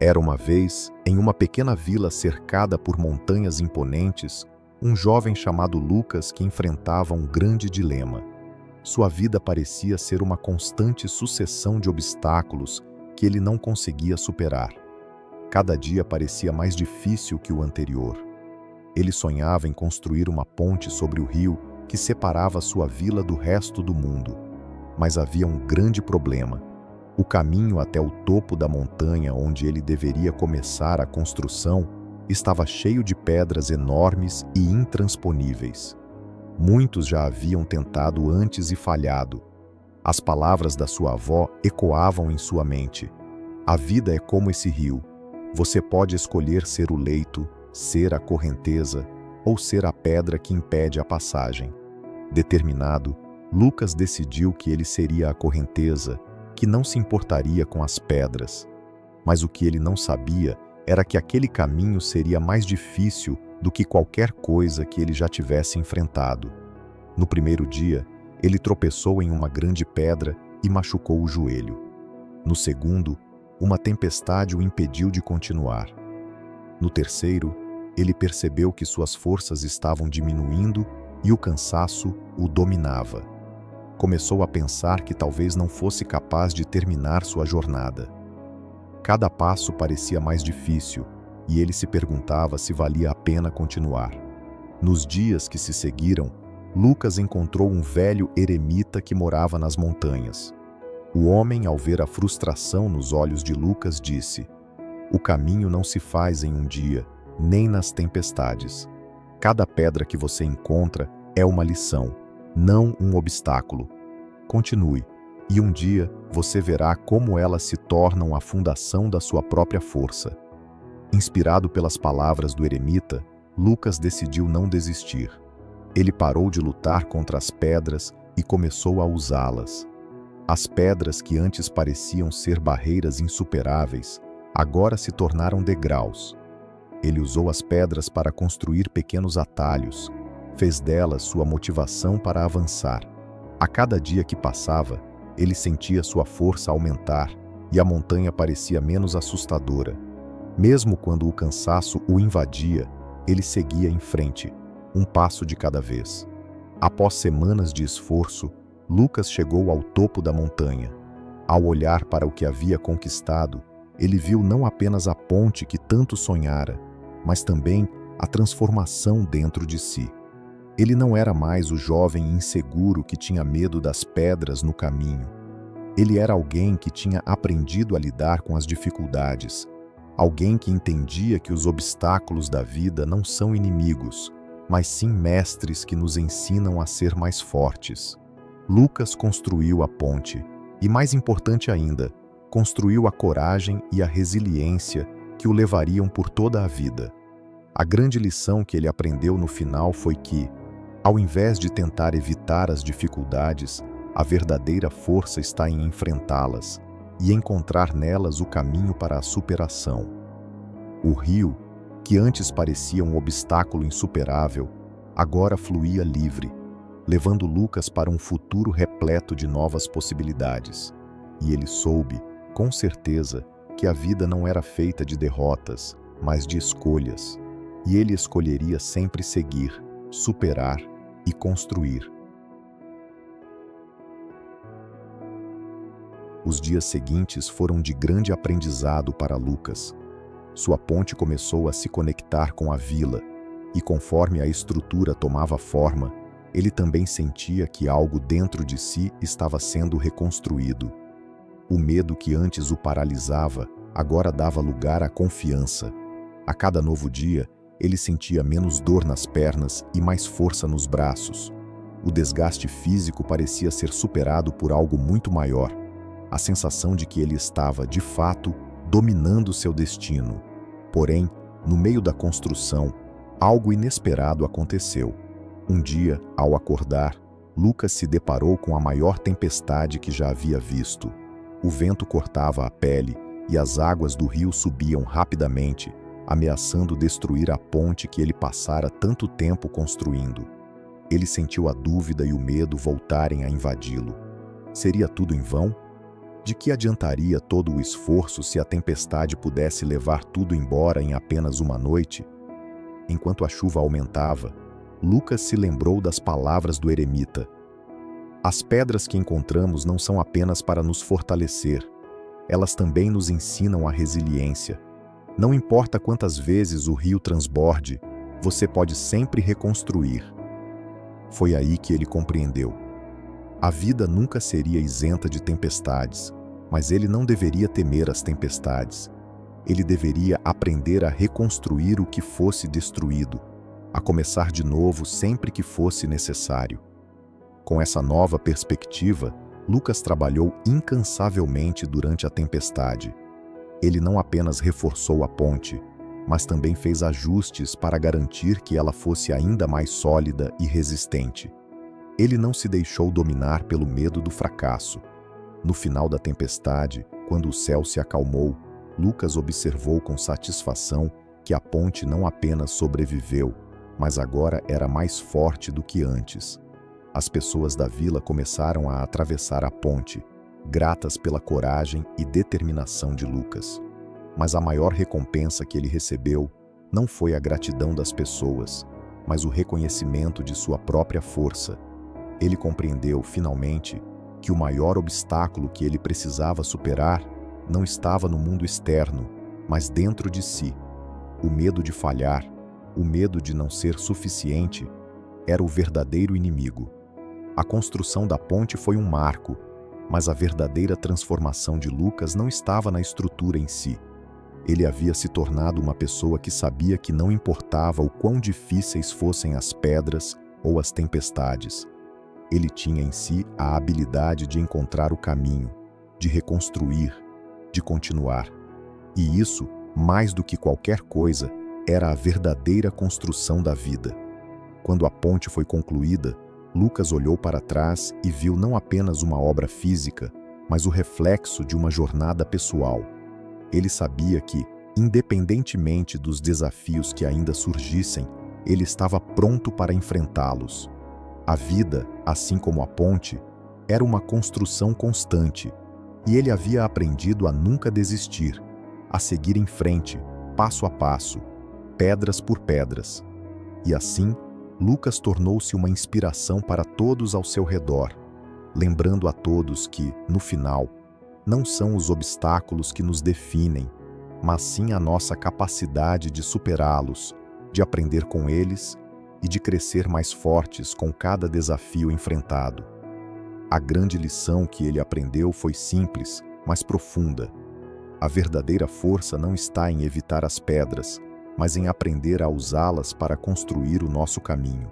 Era uma vez, em uma pequena vila cercada por montanhas imponentes, um jovem chamado Lucas que enfrentava um grande dilema. Sua vida parecia ser uma constante sucessão de obstáculos que ele não conseguia superar. Cada dia parecia mais difícil que o anterior. Ele sonhava em construir uma ponte sobre o rio que separava sua vila do resto do mundo. Mas havia um grande problema. O caminho até o topo da montanha onde ele deveria começar a construção estava cheio de pedras enormes e intransponíveis. Muitos já haviam tentado antes e falhado. As palavras da sua avó ecoavam em sua mente. A vida é como esse rio. Você pode escolher ser o leito, ser a correnteza ou ser a pedra que impede a passagem. Determinado, Lucas decidiu que ele seria a correnteza, que não se importaria com as pedras. Mas o que ele não sabia era que aquele caminho seria mais difícil do que qualquer coisa que ele já tivesse enfrentado. No primeiro dia, ele tropeçou em uma grande pedra e machucou o joelho. No segundo, uma tempestade o impediu de continuar. No terceiro, ele percebeu que suas forças estavam diminuindo e o cansaço o dominava. Começou a pensar que talvez não fosse capaz de terminar sua jornada. Cada passo parecia mais difícil e ele se perguntava se valia a pena continuar. Nos dias que se seguiram, Lucas encontrou um velho eremita que morava nas montanhas. O homem, ao ver a frustração nos olhos de Lucas, disse: "O caminho não se faz em um dia, nem nas tempestades. Cada pedra que você encontra é uma lição, não um obstáculo. Continue, e um dia você verá como elas se tornam a fundação da sua própria força." Inspirado pelas palavras do eremita, Lucas decidiu não desistir. Ele parou de lutar contra as pedras e começou a usá-las. As pedras que antes pareciam ser barreiras insuperáveis, agora se tornaram degraus. Ele usou as pedras para construir pequenos atalhos, fez delas sua motivação para avançar. A cada dia que passava, ele sentia sua força aumentar e a montanha parecia menos assustadora. Mesmo quando o cansaço o invadia, ele seguia em frente, um passo de cada vez. Após semanas de esforço, Lucas chegou ao topo da montanha. Ao olhar para o que havia conquistado, ele viu não apenas a ponte que tanto sonhara, mas também a transformação dentro de si. Ele não era mais o jovem inseguro que tinha medo das pedras no caminho. Ele era alguém que tinha aprendido a lidar com as dificuldades, alguém que entendia que os obstáculos da vida não são inimigos, mas sim mestres que nos ensinam a ser mais fortes. Lucas construiu a ponte e, mais importante ainda, construiu a coragem e a resiliência que o levariam por toda a vida. A grande lição que ele aprendeu no final foi que, ao invés de tentar evitar as dificuldades, a verdadeira força está em enfrentá-las e encontrar nelas o caminho para a superação. O rio, que antes parecia um obstáculo insuperável, agora fluía livre, levando Lucas para um futuro repleto de novas possibilidades. E ele soube, com certeza, que a vida não era feita de derrotas, mas de escolhas, e ele escolheria sempre seguir, superar e construir. Os dias seguintes foram de grande aprendizado para Lucas. Sua ponte começou a se conectar com a vila, e conforme a estrutura tomava forma, ele também sentia que algo dentro de si estava sendo reconstruído. O medo que antes o paralisava, agora dava lugar à confiança. A cada novo dia, ele sentia menos dor nas pernas e mais força nos braços. O desgaste físico parecia ser superado por algo muito maior, a sensação de que ele estava, de fato, dominando seu destino. Porém, no meio da construção, algo inesperado aconteceu. Um dia, ao acordar, Lucas se deparou com a maior tempestade que já havia visto. O vento cortava a pele e as águas do rio subiam rapidamente, ameaçando destruir a ponte que ele passara tanto tempo construindo. Ele sentiu a dúvida e o medo voltarem a invadi-lo. Seria tudo em vão? De que adiantaria todo o esforço se a tempestade pudesse levar tudo embora em apenas uma noite? Enquanto a chuva aumentava, Lucas se lembrou das palavras do eremita. As pedras que encontramos não são apenas para nos fortalecer, elas também nos ensinam a resiliência. Não importa quantas vezes o rio transborde, você pode sempre reconstruir. Foi aí que ele compreendeu. A vida nunca seria isenta de tempestades, mas ele não deveria temer as tempestades. Ele deveria aprender a reconstruir o que fosse destruído, a começar de novo sempre que fosse necessário. Com essa nova perspectiva, Lucas trabalhou incansavelmente durante a tempestade. Ele não apenas reforçou a ponte, mas também fez ajustes para garantir que ela fosse ainda mais sólida e resistente. Ele não se deixou dominar pelo medo do fracasso. No final da tempestade, quando o céu se acalmou, Lucas observou com satisfação que a ponte não apenas sobreviveu, mas agora era mais forte do que antes. As pessoas da vila começaram a atravessar a ponte, gratas pela coragem e determinação de Lucas. Mas a maior recompensa que ele recebeu não foi a gratidão das pessoas, mas o reconhecimento de sua própria força. Ele compreendeu, finalmente, que o maior obstáculo que ele precisava superar não estava no mundo externo, mas dentro de si. O medo de falhar, o medo de não ser suficiente, era o verdadeiro inimigo. A construção da ponte foi um marco, mas a verdadeira transformação de Lucas não estava na estrutura em si. Ele havia se tornado uma pessoa que sabia que não importava o quão difíceis fossem as pedras ou as tempestades. Ele tinha em si a habilidade de encontrar o caminho, de reconstruir, de continuar. E isso, mais do que qualquer coisa, era a verdadeira construção da vida. Quando a ponte foi concluída, Lucas olhou para trás e viu não apenas uma obra física, mas o reflexo de uma jornada pessoal. Ele sabia que, independentemente dos desafios que ainda surgissem, ele estava pronto para enfrentá-los. A vida, assim como a ponte, era uma construção constante, e ele havia aprendido a nunca desistir, a seguir em frente, passo a passo, pedras por pedras. E assim, Lucas tornou-se uma inspiração para todos ao seu redor, lembrando a todos que, no final, não são os obstáculos que nos definem, mas sim a nossa capacidade de superá-los, de aprender com eles e de crescer mais fortes com cada desafio enfrentado. A grande lição que ele aprendeu foi simples, mas profunda. A verdadeira força não está em evitar as pedras, mas em aprender a usá-las para construir o nosso caminho.